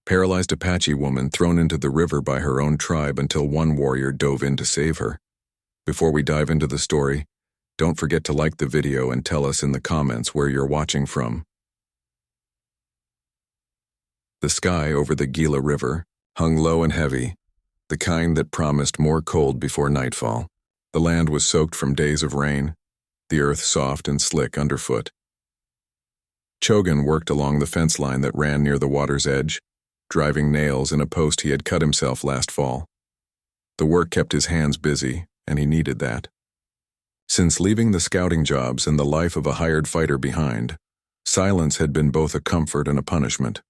Paralyzed Apache woman thrown into the river by her own tribe until one warrior dove in to save her. Before we dive into the story, don't forget to like the video and tell us in the comments where you're watching from. The sky over the Gila River hung low and heavy, the kind that promised more cold before nightfall. The land was soaked from days of rain, the earth soft and slick underfoot. Chogan worked along the fence line that ran near the water's edge, driving nails in a post he had cut himself last fall. The work kept his hands busy, and he needed that. Since leaving the scouting jobs and the life of a hired fighter behind, silence had been both a comfort and a punishment.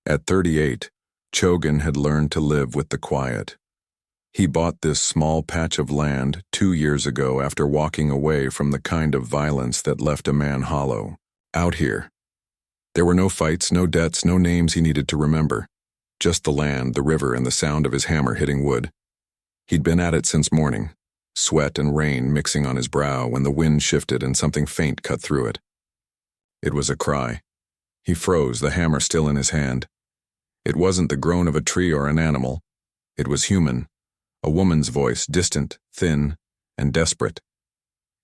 At 38, Chogan had learned to live with the quiet. He bought this small patch of land 2 years ago after walking away from the kind of violence that left a man hollow. Out here, there were no fights, no debts, no names he needed to remember. Just the land, the river, and the sound of his hammer hitting wood. He'd been at it since morning, sweat and rain mixing on his brow when the wind shifted and something faint cut through it. It was a cry. He froze, the hammer still in his hand. It wasn't the groan of a tree or an animal. It was human, a woman's voice, distant, thin, and desperate.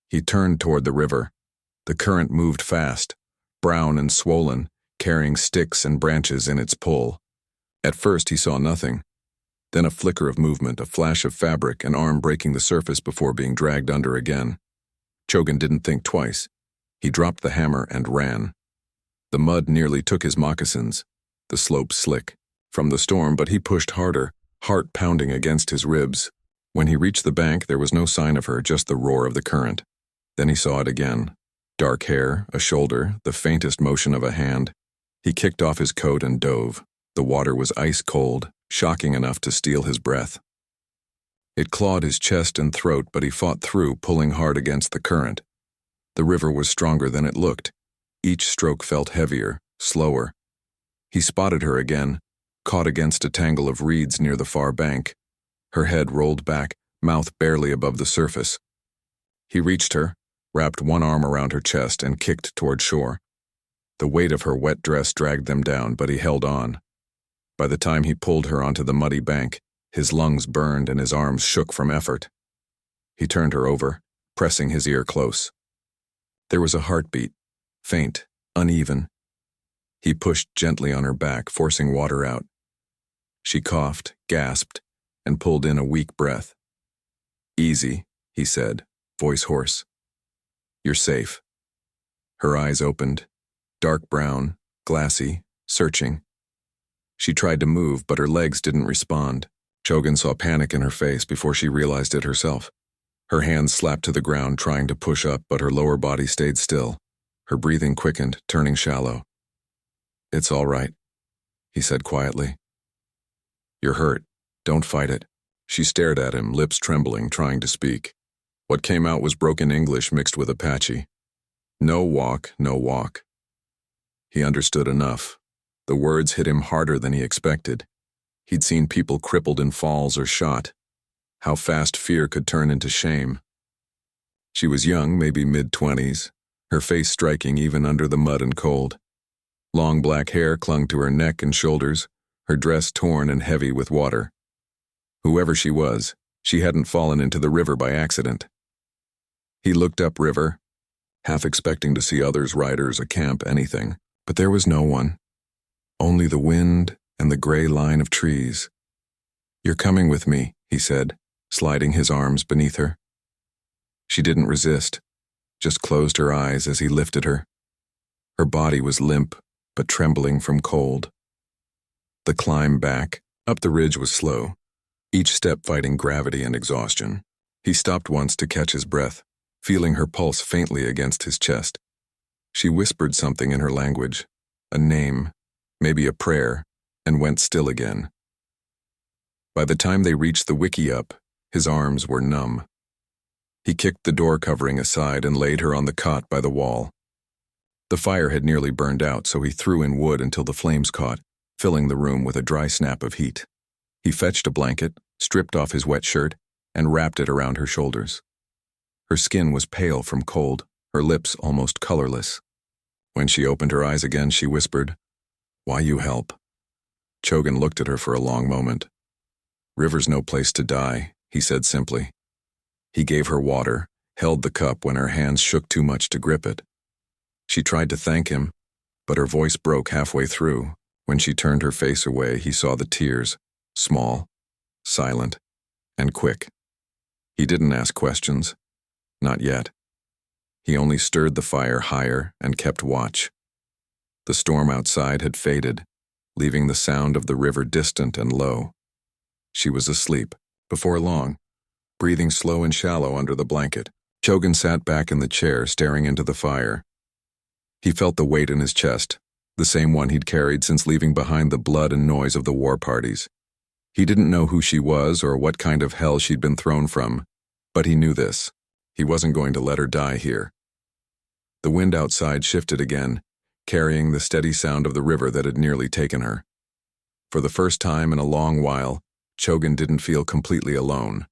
He turned toward the river. The current moved fast, brown and swollen, carrying sticks and branches in its pull. At first he saw nothing. Then a flicker of movement, a flash of fabric, an arm breaking the surface before being dragged under again. Chogan didn't think twice. He dropped the hammer and ran. The mud nearly took his moccasins, the slope slick from the storm, but he pushed harder, heart pounding against his ribs. When he reached the bank, there was no sign of her, just the roar of the current. Then he saw it again. Dark hair, a shoulder, the faintest motion of a hand. He kicked off his coat and dove. The water was ice cold, shocking enough to steal his breath. It clawed his chest and throat, but he fought through, pulling hard against the current. The river was stronger than it looked. Each stroke felt heavier, slower. He spotted her again, caught against a tangle of reeds near the far bank. Her head rolled back, mouth barely above the surface. He reached her, wrapped one arm around her chest, and kicked toward shore. The weight of her wet dress dragged them down, but he held on. By the time he pulled her onto the muddy bank, his lungs burned and his arms shook from effort. He turned her over, pressing his ear close. There was a heartbeat, faint, uneven. He pushed gently on her back, forcing water out. She coughed, gasped, and pulled in a weak breath. "Easy," he said, voice hoarse. "You're safe." Her eyes opened, dark brown, glassy, searching. She tried to move, but her legs didn't respond. Chogan saw panic in her face before she realized it herself. Her hands slapped to the ground, trying to push up, but her lower body stayed still. Her breathing quickened, turning shallow. "It's all right," he said quietly. "You're hurt. Don't fight it." She stared at him, lips trembling, trying to speak. What came out was broken English mixed with Apache. No walk, no walk. He understood enough. The words hit him harder than he expected. He'd seen people crippled in falls or shot. How fast fear could turn into shame. She was young, maybe mid-20s, her face striking even under the mud and cold. Long black hair clung to her neck and shoulders, her dress torn and heavy with water. Whoever she was, she hadn't fallen into the river by accident. He looked upriver, half expecting to see others, riders, a camp, anything, but there was no one. Only the wind and the gray line of trees. "You're coming with me," he said, sliding his arms beneath her. She didn't resist, just closed her eyes as he lifted her. Her body was limp, but trembling from cold. The climb back, up the ridge was slow, each step fighting gravity and exhaustion. He stopped once to catch his breath, feeling her pulse faintly against his chest. She whispered something in her language, a name, maybe a prayer, and went still again. By the time they reached the wickiup, his arms were numb. He kicked the door covering aside and laid her on the cot by the wall. The fire had nearly burned out, so he threw in wood until the flames caught, filling the room with a dry snap of heat. He fetched a blanket, stripped off his wet shirt, and wrapped it around her shoulders. Her skin was pale from cold, her lips almost colorless. When she opened her eyes again, she whispered, "Why you help?" Chogan looked at her for a long moment. "River's no place to die," he said simply. He gave her water, held the cup when her hands shook too much to grip it. She tried to thank him, but her voice broke halfway through. When she turned her face away, he saw the tears, small, silent, and quick. He didn't ask questions. Not yet. He only stirred the fire higher and kept watch. The storm outside had faded, leaving the sound of the river distant and low. She was asleep, before long, breathing slow and shallow under the blanket. Chogan sat back in the chair, staring into the fire. He felt the weight in his chest, the same one he'd carried since leaving behind the blood and noise of the war parties. He didn't know who she was or what kind of hell she'd been thrown from, but he knew this. He wasn't going to let her die here. The wind outside shifted again, carrying the steady sound of the river that had nearly taken her. For the first time in a long while, Chogan didn't feel completely alone.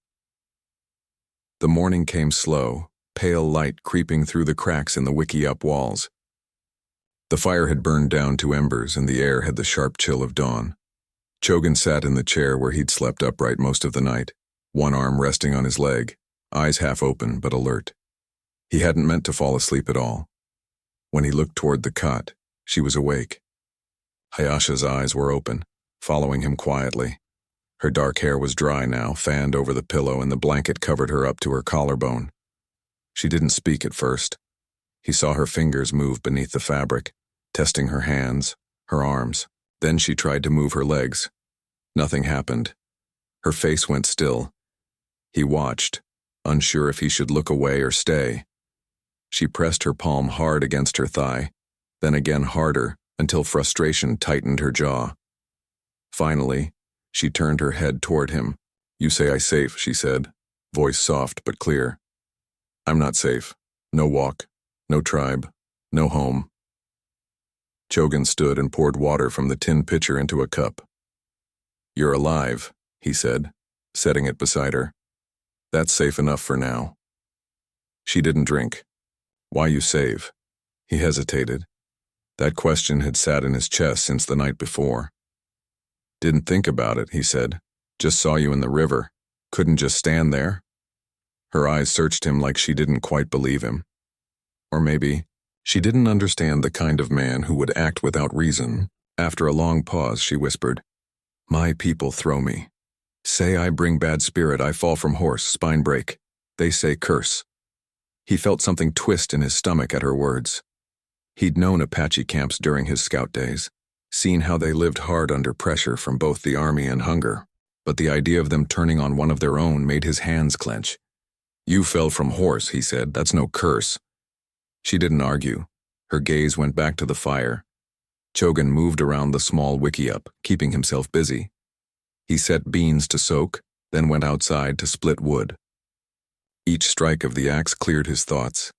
The morning came slow, pale light creeping through the cracks in the wiki-up walls. The fire had burned down to embers and the air had the sharp chill of dawn. Chogan sat in the chair where he'd slept upright most of the night, one arm resting on his leg, eyes half open but alert. He hadn't meant to fall asleep at all. When he looked toward the cot, she was awake. Hayasha's eyes were open, following him quietly. Her dark hair was dry now, fanned over the pillow, and the blanket covered her up to her collarbone. She didn't speak at first. He saw her fingers move beneath the fabric, testing her hands, her arms. Then she tried to move her legs. Nothing happened. Her face went still. He watched, unsure if he should look away or stay. She pressed her palm hard against her thigh, then again harder, until frustration tightened her jaw. Finally, she turned her head toward him. "You say I safe," she said, voice soft but clear. "I'm not safe. No walk, no tribe, no home." Chogan stood and poured water from the tin pitcher into a cup. "You're alive," he said, setting it beside her. "That's safe enough for now." She didn't drink. "Why you save?" He hesitated. That question had sat in his chest since the night before. "Didn't think about it," he said. "Just saw you in the river. Couldn't just stand there?" Her eyes searched him like she didn't quite believe him. Or maybe she didn't understand the kind of man who would act without reason. After a long pause, she whispered, "My people throw me. Say I bring bad spirit, I fall from horse, spine break. They say curse." He felt something twist in his stomach at her words. He'd known Apache camps during his scout days, seen how they lived hard under pressure from both the army and hunger, but the idea of them turning on one of their own made his hands clench. "You fell from horse," he said. "That's no curse." She didn't argue. Her gaze went back to the fire. Chogan moved around the small wiki-up, keeping himself busy. He set beans to soak, then went outside to split wood. Each strike of the axe cleared his thoughts.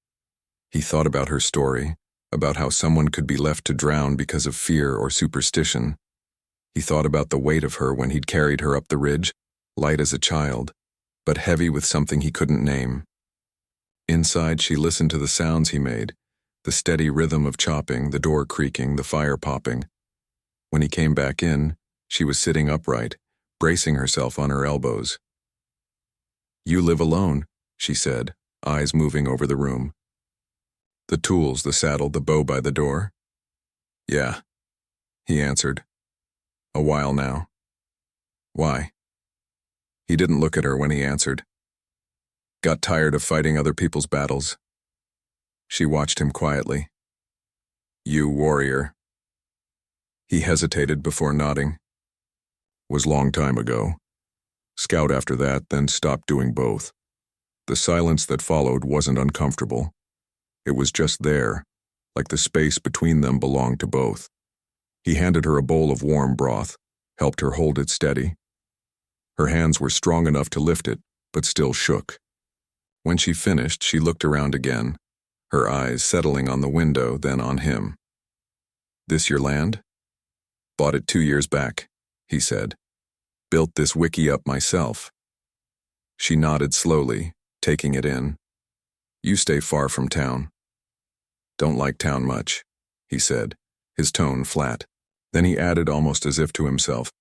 He thought about her story, about how someone could be left to drown because of fear or superstition. He thought about the weight of her when he'd carried her up the ridge, light as a child, but heavy with something he couldn't name. Inside, she listened to the sounds he made, the steady rhythm of chopping, the door creaking, the fire popping. When he came back in, she was sitting upright, bracing herself on her elbows. "You live alone," she said, eyes moving over the room. "The tools, the saddle, the bow by the door?" "Yeah," he answered. "A while now." "Why?" He didn't look at her when he answered. "Got tired of fighting other people's battles." She watched him quietly. "You warrior." He hesitated before nodding. "Was long time ago. Scout after that, then stopped doing both. The silence that followed wasn't uncomfortable. It was just there, like the space between them belonged to both." He handed her a bowl of warm broth, helped her hold it steady. Her hands were strong enough to lift it, but still shook. When she finished, she looked around again, her eyes settling on the window, then on him. "This your land?" "Bought it 2 years back," he said. "Built this wiki-up myself." She nodded slowly, taking it in. "You stay far from town." "Don't like town much," he said, his tone flat. Then he added almost as if to himself,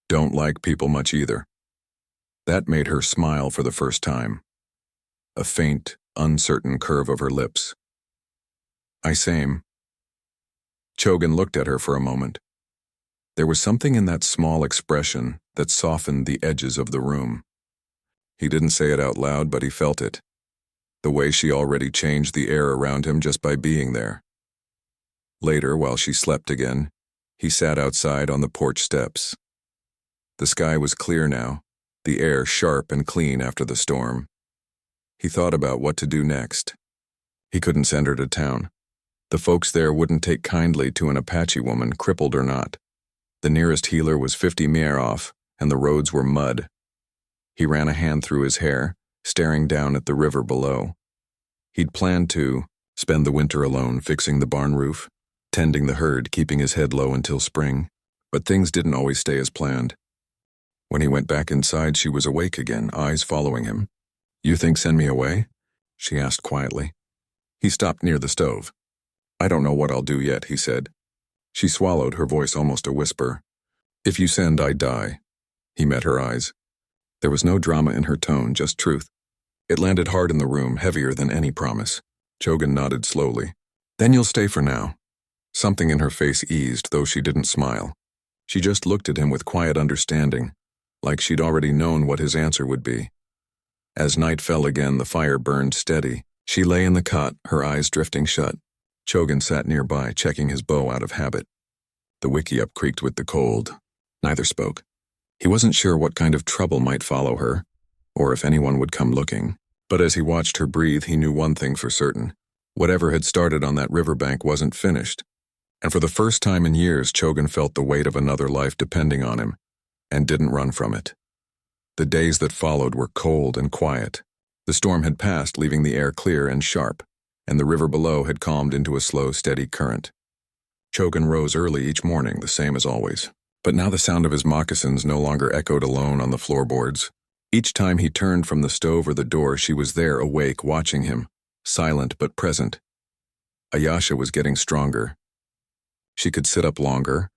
"Don't like people much either." That made her smile for the first time. A faint, uncertain curve of her lips. "I same." Chogan looked at her for a moment. There was something in that small expression that softened the edges of the room. He didn't say it out loud, but he felt it. The way she already changed the air around him just by being there. Later, while she slept again, he sat outside on the porch steps. The sky was clear now, the air sharp and clean after the storm. He thought about what to do next. He couldn't send her to town. The folks there wouldn't take kindly to an Apache woman, crippled or not. The nearest healer was 50 miles off, and the roads were mud. He ran a hand through his hair, staring down at the river below. He'd planned to spend the winter alone fixing the barn roof, tending the herd, keeping his head low until spring. But things didn't always stay as planned. When he went back inside, she was awake again, eyes following him. "You think send me away?" she asked quietly. He stopped near the stove. "I don't know what I'll do yet," he said. She swallowed, her voice almost a whisper. "If you send, I die." He met her eyes. There was no drama in her tone, just truth. It landed hard in the room, heavier than any promise. Chogan nodded slowly. "Then you'll stay for now." Something in her face eased, though she didn't smile. She just looked at him with quiet understanding, like she'd already known what his answer would be. As night fell again, the fire burned steady. She lay in the cot, her eyes drifting shut. Chogan sat nearby, checking his bow out of habit. The wickiup creaked with the cold. Neither spoke. He wasn't sure what kind of trouble might follow her, or if anyone would come looking. But as he watched her breathe, he knew one thing for certain. Whatever had started on that riverbank wasn't finished. And for the first time in years, Chogan felt the weight of another life depending on him, and didn't run from it. The days that followed were cold and quiet. The storm had passed, leaving the air clear and sharp, and the river below had calmed into a slow, steady current. Chogan rose early each morning, the same as always. But now the sound of his moccasins no longer echoed alone on the floorboards. Each time he turned from the stove or the door, she was there, awake, watching him, silent but present. Ayasha was getting stronger. She could sit up longer,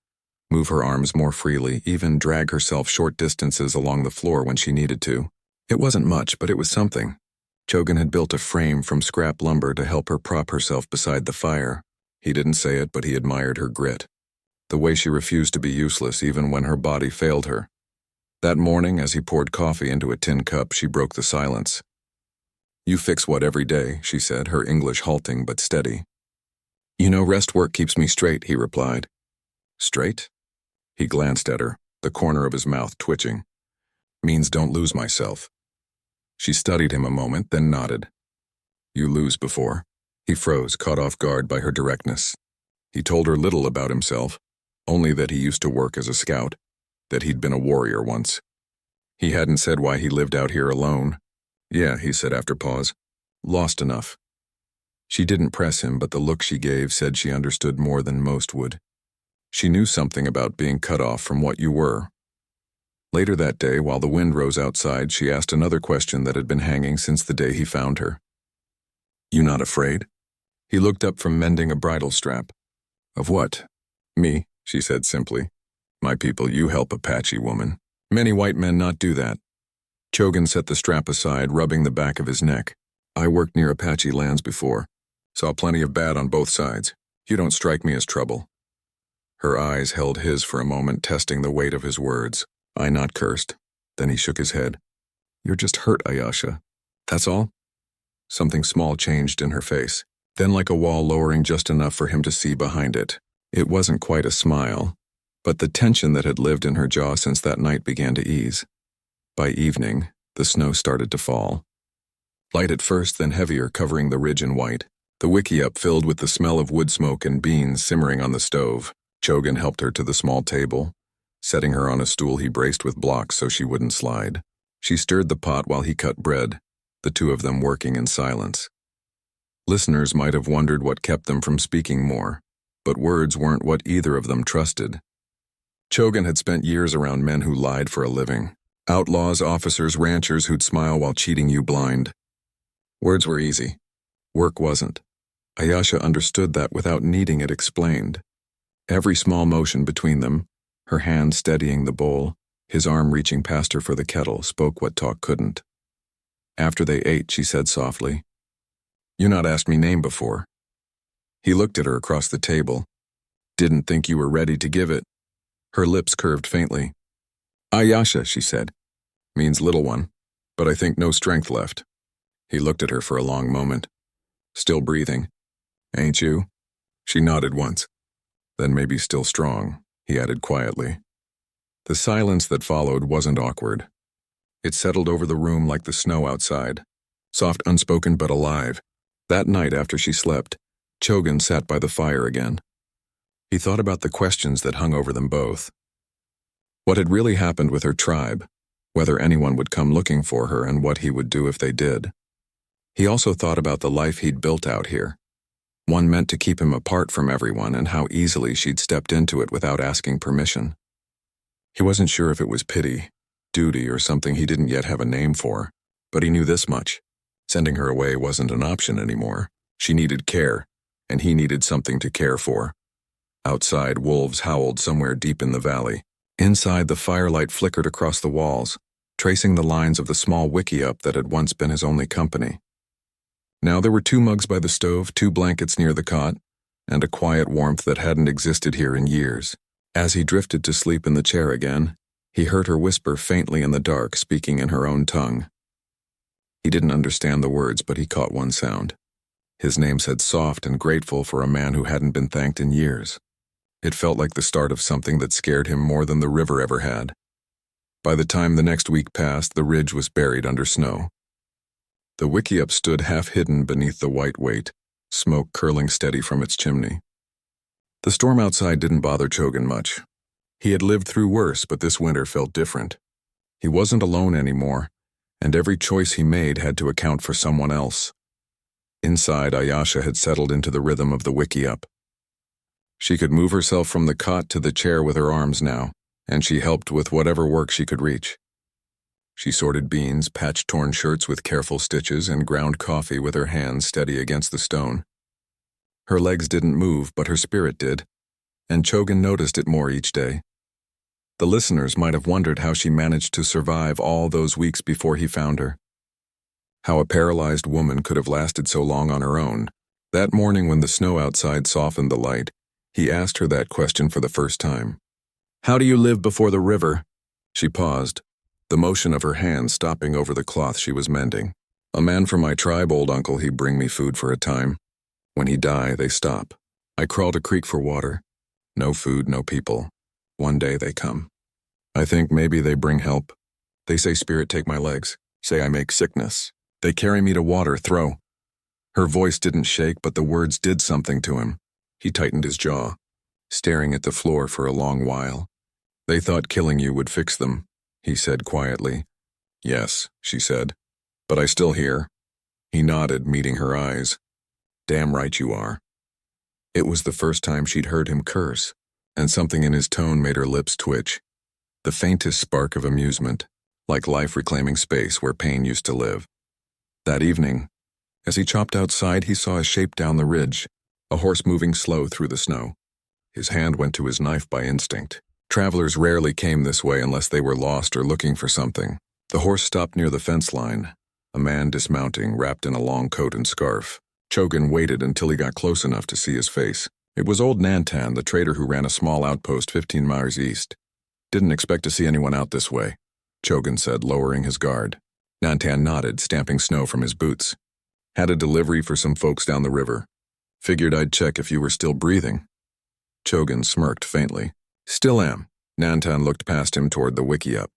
move her arms more freely, even drag herself short distances along the floor when she needed to. It wasn't much, but it was something. Chogan had built a frame from scrap lumber to help her prop herself beside the fire. He didn't say it, but he admired her grit. The way she refused to be useless even when her body failed her. That morning, as he poured coffee into a tin cup, she broke the silence. "You fix what every day?" she said, her English halting but steady. "You know, rest work keeps me straight," he replied. "Straight?" He glanced at her, the corner of his mouth twitching. "Means don't lose myself." She studied him a moment, then nodded. "You lose before." He froze, caught off guard by her directness. He told her little about himself, only that he used to work as a scout, that he'd been a warrior once. He hadn't said why he lived out here alone. "Yeah," he said after pause. "Lost enough." She didn't press him, but the look she gave said she understood more than most would. She knew something about being cut off from what you were. Later that day, while the wind rose outside, she asked another question that had been hanging since the day he found her. "You not afraid?" He looked up from mending a bridle strap. "Of what?" "Me," she said simply. "My people, you help Apache woman. Many white men not do that." Chogan set the strap aside, rubbing the back of his neck. "I worked near Apache lands before. Saw plenty of bad on both sides. You don't strike me as trouble." Her eyes held his for a moment, testing the weight of his words. I not cursed. Then he shook his head. "You're just hurt, Ayasha. That's all?" Something small changed in her face, then like a wall lowering just enough for him to see behind it. It wasn't quite a smile, but the tension that had lived in her jaw since that night began to ease. By evening, the snow started to fall. Light at first, then heavier, covering the ridge in white. The wickiup filled with the smell of wood smoke and beans simmering on the stove. Chogan helped her to the small table. Setting her on a stool, he braced with blocks so she wouldn't slide. She stirred the pot while he cut bread, the two of them working in silence. Listeners might have wondered what kept them from speaking more, but words weren't what either of them trusted. Chogan had spent years around men who lied for a living. Outlaws, officers, ranchers who'd smile while cheating you blind. Words were easy. Work wasn't. Ayasha understood that without needing it explained. Every small motion between them, her hand steadying the bowl, his arm reaching past her for the kettle, spoke what talk couldn't. After they ate, she said softly, "You not asked me name before." He looked at her across the table. "Didn't think you were ready to give it." Her lips curved faintly. "Ayasha," she said. "Means little one, but I think no strength left." He looked at her for a long moment. "Still breathing, ain't you?" She nodded once. "Then maybe still strong," he added quietly. The silence that followed wasn't awkward. It settled over the room like the snow outside, soft, unspoken, but alive. That night after she slept, Chogan sat by the fire again. He thought about the questions that hung over them both. What had really happened with her tribe, whether anyone would come looking for her, and what he would do if they did. He also thought about the life he'd built out here, one meant to keep him apart from everyone, and how easily she'd stepped into it without asking permission. He wasn't sure if it was pity, duty, or something he didn't yet have a name for, but he knew this much. Sending her away wasn't an option anymore. She needed care, and he needed something to care for. Outside, wolves howled somewhere deep in the valley. Inside, the firelight flickered across the walls, tracing the lines of the small wickiup that had once been his only company. Now there were 2 mugs by the stove, 2 blankets near the cot, and a quiet warmth that hadn't existed here in years. As he drifted to sleep in the chair again, he heard her whisper faintly in the dark, speaking in her own tongue. He didn't understand the words, but he caught one sound. His name said soft and grateful for a man who hadn't been thanked in years. It felt like the start of something that scared him more than the river ever had. By the time the next week passed, the ridge was buried under snow. The wickiup stood half-hidden beneath the white weight, smoke curling steady from its chimney. The storm outside didn't bother Chogan much. He had lived through worse, but this winter felt different. He wasn't alone anymore, and every choice he made had to account for someone else. Inside, Ayasha had settled into the rhythm of the wickiup. She could move herself from the cot to the chair with her arms now, and she helped with whatever work she could reach. She sorted beans, patched torn shirts with careful stitches, and ground coffee with her hands steady against the stone. Her legs didn't move, but her spirit did, and Chogan noticed it more each day. The listeners might have wondered how she managed to survive all those weeks before he found her. How a paralyzed woman could have lasted so long on her own. That morning when the snow outside softened the light, he asked her that question for the first time. "How do you live before the river?" She paused, the motion of her hand stopping over the cloth she was mending. "A man from my tribe, old uncle, he'd bring me food for a time. When he die, they stop. I crawl to creek for water. No food, no people. One day they come. I think maybe they bring help. They say spirit take my legs, say I make sickness. They carry me to water, throw." Her voice didn't shake, but the words did something to him. He tightened his jaw, staring at the floor for a long while. "They thought killing you would fix them," he said quietly. "Yes," she said, "but I still hear." He nodded, meeting her eyes. "Damn right you are." It was the first time she'd heard him curse, and something in his tone made her lips twitch. The faintest spark of amusement, like life reclaiming space where pain used to live. That evening, as he chopped outside, he saw a shape down the ridge, a horse moving slow through the snow. His hand went to his knife by instinct. Travelers rarely came this way unless they were lost or looking for something. The horse stopped near the fence line, a man dismounting, wrapped in a long coat and scarf. Chogan waited until he got close enough to see his face. It was old Nantan, the trader who ran a small outpost 15 miles east. "Didn't expect to see anyone out this way," Chogan said, lowering his guard. Nantan nodded, stamping snow from his boots. "Had a delivery for some folks down the river. Figured I'd check if you were still breathing." Chogan smirked faintly. "Still am." Nantan looked past him toward the wickiup.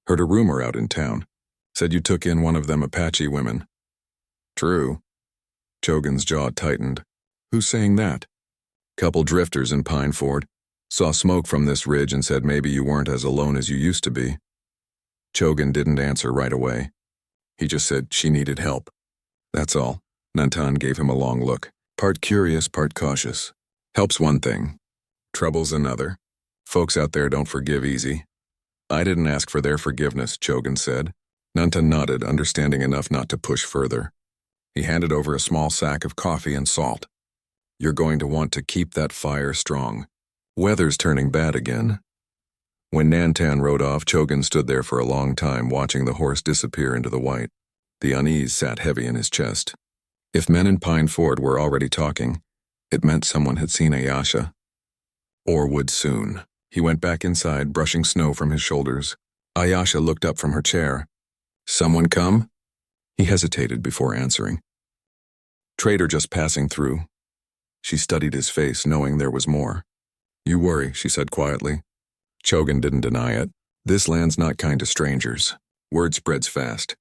"Heard a rumor out in town. Said you took in one of them Apache women." "True." Chogan's jaw tightened. "Who's saying that?" "Couple drifters in Pine Ford. Saw smoke from this ridge and said maybe you weren't as alone as you used to be." Chogan didn't answer right away. He just said she needed help. "That's all." Nantan gave him a long look, part curious, part cautious. "Help's one thing. Trouble's another. Folks out there don't forgive easy." "I didn't ask for their forgiveness," Chogan said. Nantan nodded, understanding enough not to push further. He handed over a small sack of coffee and salt. "You're going to want to keep that fire strong. Weather's turning bad again. When Nantan rode off, Chogan stood there for a long time, watching the horse disappear into the white. The unease sat heavy in his chest. If men in Pine Ford were already talking, it meant someone had seen Ayasha. Or would soon. He went back inside, brushing snow from his shoulders. Ayasha looked up from her chair. "Someone come?" He hesitated before answering. "Trader just passing through." She studied his face, knowing there was more. "You worry," she said quietly. Chogan didn't deny it. "This land's not kind to strangers. Word spreads fast.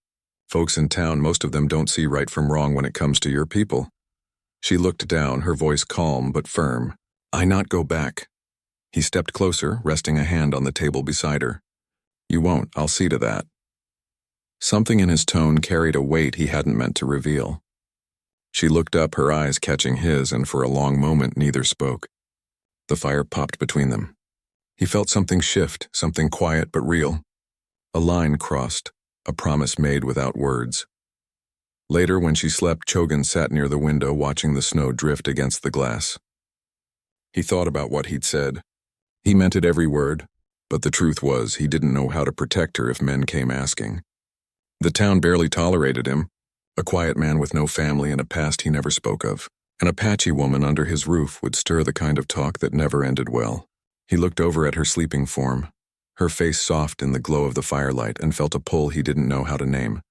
Folks in town, most of them don't see right from wrong when it comes to your people." She looked down, her voice calm but firm. "I not go back." He stepped closer, resting a hand on the table beside her. "You won't, I'll see to that." Something in his tone carried a weight he hadn't meant to reveal. She looked up, her eyes catching his, and for a long moment neither spoke. The fire popped between them. He felt something shift, something quiet but real. A line crossed, a promise made without words. Later, when she slept, Chogan sat near the window watching the snow drift against the glass. He thought about what he'd said. He meant it every word, but the truth was he didn't know how to protect her if men came asking. The town barely tolerated him, a quiet man with no family and a past he never spoke of. An Apache woman under his roof would stir the kind of talk that never ended well. He looked over at her sleeping form, her face soft in the glow of the firelight, and felt a pull he didn't know how to name.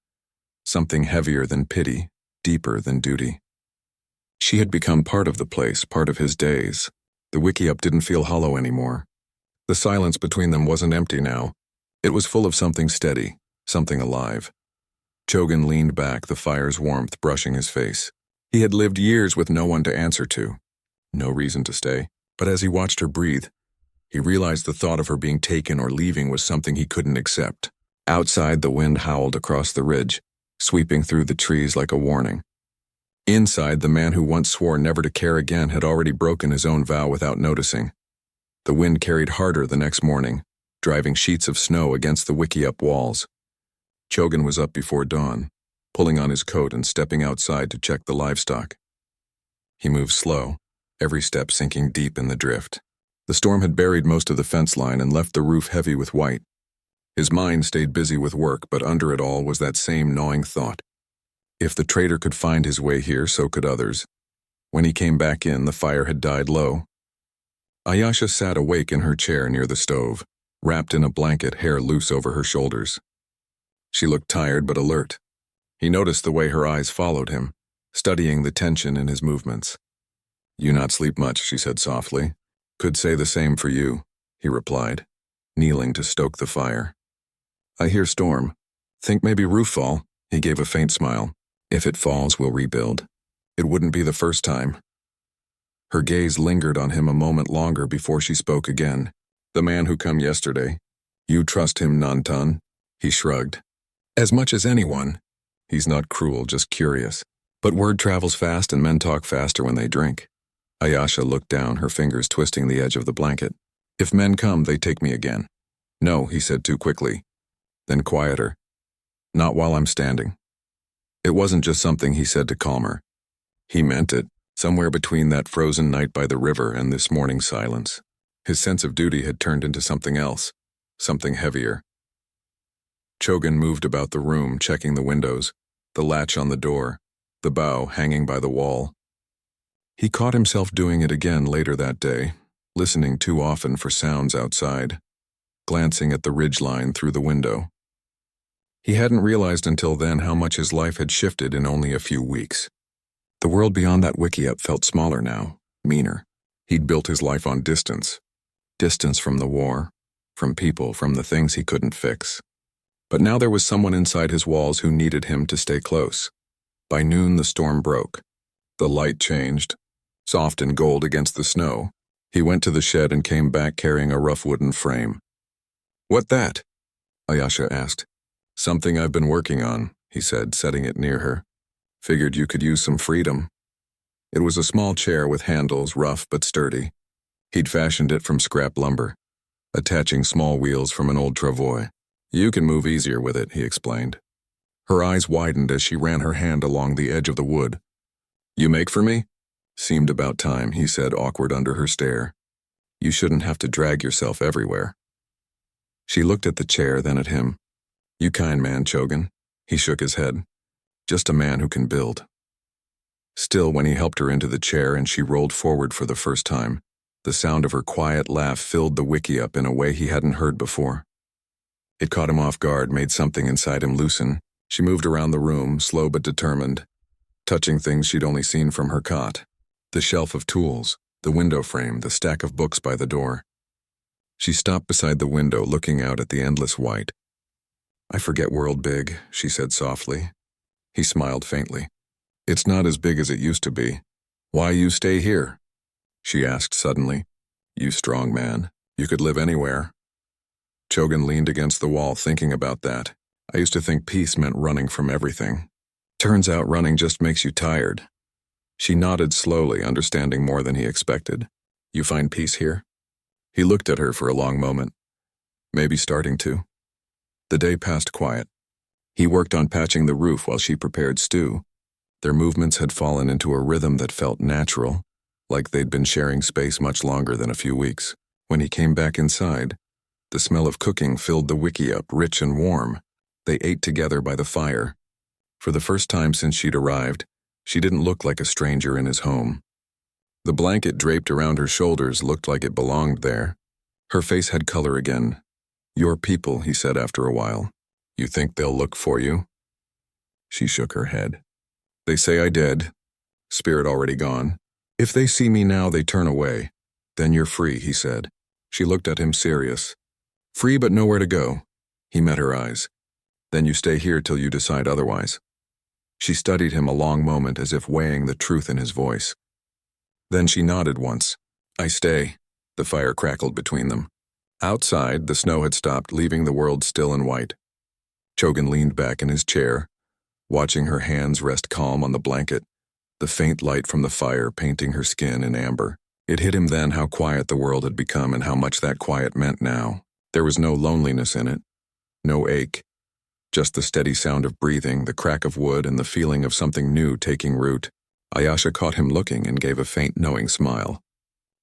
Something heavier than pity, deeper than duty. She had become part of the place, part of his days. The wickiup didn't feel hollow anymore. The silence between them wasn't empty now. It was full of something steady, something alive. Chogan leaned back, the fire's warmth brushing his face. He had lived years with no one to answer to. No reason to stay. But as he watched her breathe, he realized the thought of her being taken or leaving was something he couldn't accept. Outside, the wind howled across the ridge, sweeping through the trees like a warning. Inside, the man who once swore never to care again had already broken his own vow without noticing. The wind carried harder the next morning, driving sheets of snow against the wickiup walls. Chogan was up before dawn, pulling on his coat and stepping outside to check the livestock. He moved slow, every step sinking deep in the drift. The storm had buried most of the fence line and left the roof heavy with white. His mind stayed busy with work, but under it all was that same gnawing thought. If the trader could find his way here, so could others. When he came back in, the fire had died low. Ayasha sat awake in her chair near the stove, wrapped in a blanket, hair loose over her shoulders. She looked tired but alert. He noticed the way her eyes followed him, studying the tension in his movements. "You not sleep much," she said softly. "Could say the same for you," he replied, kneeling to stoke the fire. "I hear storm. Think maybe roof fall." He gave a faint smile. "If it falls, we'll rebuild. It wouldn't be the first time." Her gaze lingered on him a moment longer before she spoke again. "The man who come yesterday. You trust him, Nantan?" He shrugged. "As much as anyone. He's not cruel, just curious. But word travels fast and men talk faster when they drink." Ayasha looked down, her fingers twisting the edge of the blanket. "If men come, they take me again." "No," he said too quickly. Then quieter. "Not while I'm standing." It wasn't just something he said to calm her. He meant it, somewhere between that frozen night by the river and this morning's silence. His sense of duty had turned into something else, something heavier. Chogan moved about the room, checking the windows, the latch on the door, the bough hanging by the wall. He caught himself doing it again later that day, listening too often for sounds outside, glancing at the ridgeline through the window. He hadn't realized until then how much his life had shifted in only a few weeks. The world beyond that wickiup felt smaller now, meaner. He'd built his life on distance. Distance from the war, from people, from the things he couldn't fix. But now there was someone inside his walls who needed him to stay close. By noon, the storm broke. The light changed, soft and gold against the snow. He went to the shed and came back carrying a rough wooden frame. "What that?" Ayasha asked. "Something I've been working on," he said, setting it near her. "Figured you could use some freedom." It was a small chair with handles, rough but sturdy. He'd fashioned it from scrap lumber, attaching small wheels from an old travois. "You can move easier with it," he explained. Her eyes widened as she ran her hand along the edge of the wood. "You make for me?" "Seemed about time," he said, awkward under her stare. You shouldn't have to drag yourself everywhere. She looked at the chair, then at him. You kind man, Chogan. He shook his head. Just a man who can build. Still, when he helped her into the chair and she rolled forward for the first time, the sound of her quiet laugh filled the wiki up in a way he hadn't heard before. It caught him off guard, made something inside him loosen. She moved around the room, slow but determined, touching things she'd only seen from her cot. The shelf of tools, the window frame, the stack of books by the door. She stopped beside the window, looking out at the endless white. I forget world big, she said softly. He smiled faintly. It's not as big as it used to be. Why you stay here? She asked suddenly. You strong man. You could live anywhere. Chogan leaned against the wall, thinking about that. I used to think peace meant running from everything. Turns out running just makes you tired. She nodded slowly, understanding more than he expected. You find peace here? He looked at her for a long moment. Maybe starting to. The day passed quiet. He worked on patching the roof while she prepared stew. Their movements had fallen into a rhythm that felt natural, like they'd been sharing space much longer than a few weeks. When he came back inside, the smell of cooking filled the wiki up, rich and warm. They ate together by the fire. For the first time since she'd arrived, she didn't look like a stranger in his home. The blanket draped around her shoulders looked like it belonged there. Her face had color again. Your people, he said after a while. You think they'll look for you? She shook her head. They say I did. Spirit already gone. If they see me now, they turn away. Then you're free, he said. She looked at him serious. Free but nowhere to go. He met her eyes. Then you stay here till you decide otherwise. She studied him a long moment as if weighing the truth in his voice. Then she nodded once. I stay. The fire crackled between them. Outside, the snow had stopped, leaving the world still and white. Chogan leaned back in his chair, watching her hands rest calm on the blanket, the faint light from the fire painting her skin in amber. It hit him then how quiet the world had become and how much that quiet meant now. There was no loneliness in it, no ache, just the steady sound of breathing, the crack of wood, and the feeling of something new taking root. Ayesha caught him looking and gave a faint knowing smile.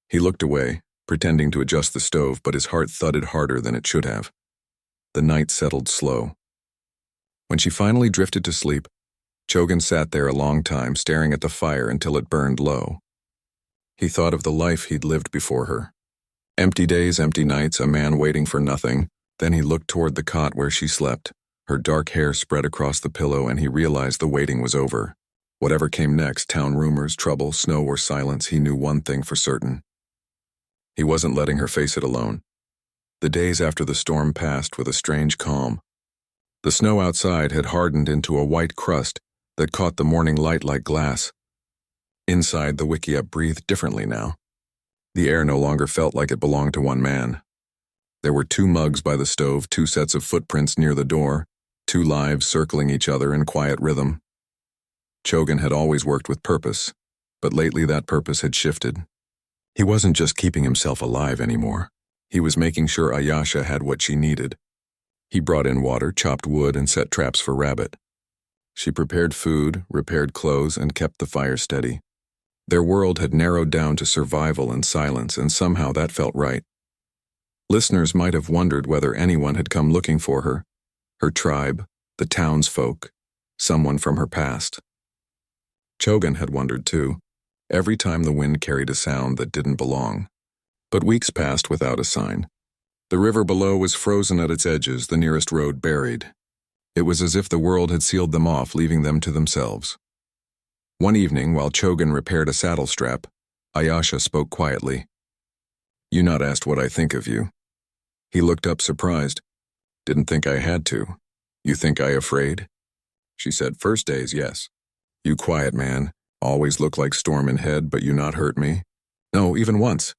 He looked away, pretending to adjust the stove, but his heart thudded harder than it should have. The night settled slow. When she finally drifted to sleep, Chogan sat there a long time, staring at the fire until it burned low. He thought of the life he'd lived before her. Empty days, empty nights, a man waiting for nothing. Then he looked toward the cot where she slept. Her dark hair spread across the pillow, and he realized the waiting was over. Whatever came next, town rumors, trouble, snow, or silence, he knew one thing for certain. He wasn't letting her face it alone. The days after the storm passed with a strange calm. The snow outside had hardened into a white crust that caught the morning light like glass. Inside, the wiki-up breathed differently now. The air no longer felt like it belonged to one man. There were 2 mugs by the stove, 2 sets of footprints near the door, 2 lives circling each other in quiet rhythm. Chogan had always worked with purpose, but lately that purpose had shifted. He wasn't just keeping himself alive anymore. He was making sure Ayesha had what she needed. He brought in water, chopped wood, and set traps for rabbit. She prepared food, repaired clothes, and kept the fire steady. Their world had narrowed down to survival and silence, and somehow that felt right. Listeners might have wondered whether anyone had come looking for her. Her tribe, the townsfolk, someone from her past. Chogan had wondered too, every time the wind carried a sound that didn't belong. But weeks passed without a sign. The river below was frozen at its edges, the nearest road buried. It was as if the world had sealed them off, leaving them to themselves. One evening, while Chogan repaired a saddle strap, Ayesha spoke quietly. You not asked what I think of you. He looked up surprised. Didn't think I had to. You think I afraid? She said, first days, yes. You quiet man, always look like storm in head, but you not hurt me. No, even once.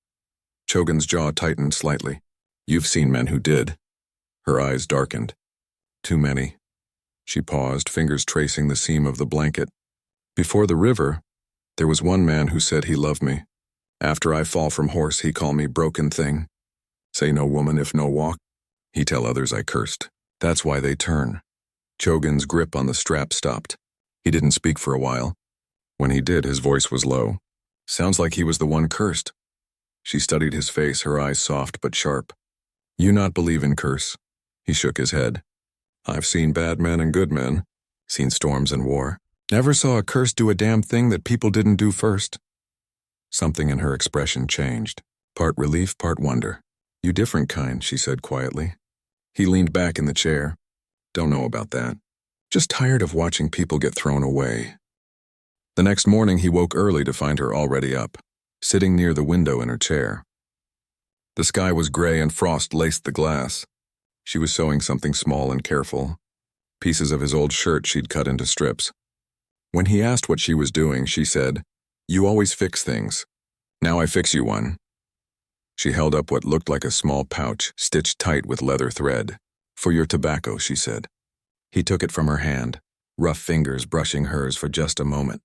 Chogan's jaw tightened slightly. You've seen men who did. Her eyes darkened. Too many. She paused, fingers tracing the seam of the blanket. Before the river, there was one man who said he loved me. After I fall from horse, he call me broken thing. Say no woman if no walk. He tell others I cursed. That's why they turn. Chogan's grip on the strap stopped. He didn't speak for a while. When he did, his voice was low. Sounds like he was the one cursed. She studied his face, her eyes soft but sharp. You not believe in curse? He shook his head. I've seen bad men and good men, seen storms and war. Never saw a curse do a damn thing that people didn't do first. Something in her expression changed, part relief, part wonder. You different kind, she said quietly. He leaned back in the chair. Don't know about that. Just tired of watching people get thrown away. The next morning he woke early to find her already up, sitting near the window in her chair. The sky was gray and frost laced the glass. She was sewing something small and careful, pieces of his old shirt she'd cut into strips. When he asked what she was doing, she said, You always fix things. Now I fix you one. She held up what looked like a small pouch, stitched tight with leather thread. For your tobacco, she said. He took it from her hand, rough fingers brushing hers for just a moment.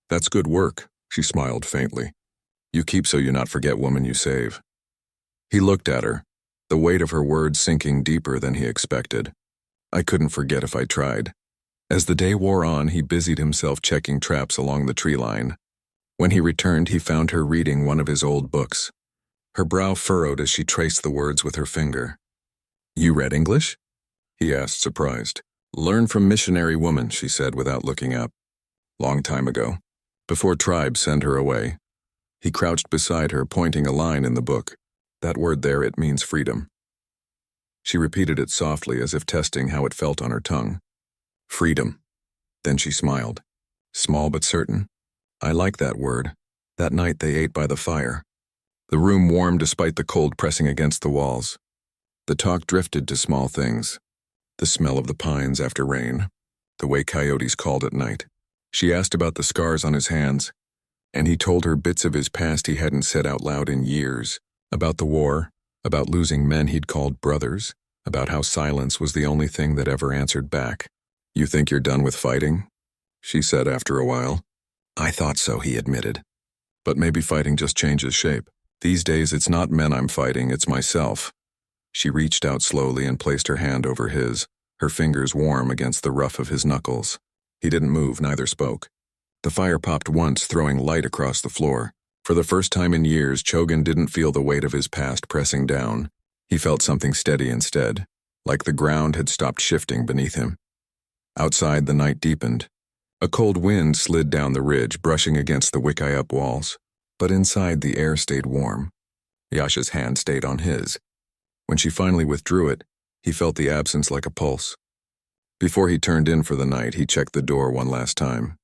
That's good work, she smiled faintly. You keep so you not forget woman you save. He looked at her, the weight of her words sinking deeper than he expected. I couldn't forget if I tried. As the day wore on, he busied himself checking traps along the tree line. When he returned, he found her reading one of his old books. Her brow furrowed as she traced the words with her finger. You read English? He asked, surprised. Learn from missionary woman, she said without looking up. Long time ago. Before tribes send her away. He crouched beside her, pointing a line in the book. That word there, it means freedom. She repeated it softly as if testing how it felt on her tongue. Freedom. Then she smiled. Small but certain. I like that word. That night they ate by the fire. The room warmed despite the cold pressing against the walls. The talk drifted to small things. The smell of the pines after rain. The way coyotes called at night. She asked about the scars on his hands, and he told her bits of his past he hadn't said out loud in years. About the war, about losing men he'd called brothers, about how silence was the only thing that ever answered back. You think you're done with fighting? She said after a while. I thought so, he admitted. But maybe fighting just changes shape. These days it's not men I'm fighting, it's myself. She reached out slowly and placed her hand over his, her fingers warm against the rough of his knuckles. He didn't move, neither spoke. The fire popped once, throwing light across the floor. For the first time in years, Chogan didn't feel the weight of his past pressing down. He felt something steady instead, like the ground had stopped shifting beneath him. Outside, the night deepened. A cold wind slid down the ridge, brushing against the wick-eye-up walls. But inside, the air stayed warm. Yasha's hand stayed on his. When she finally withdrew it, he felt the absence like a pulse. Before he turned in for the night, he checked the door one last time.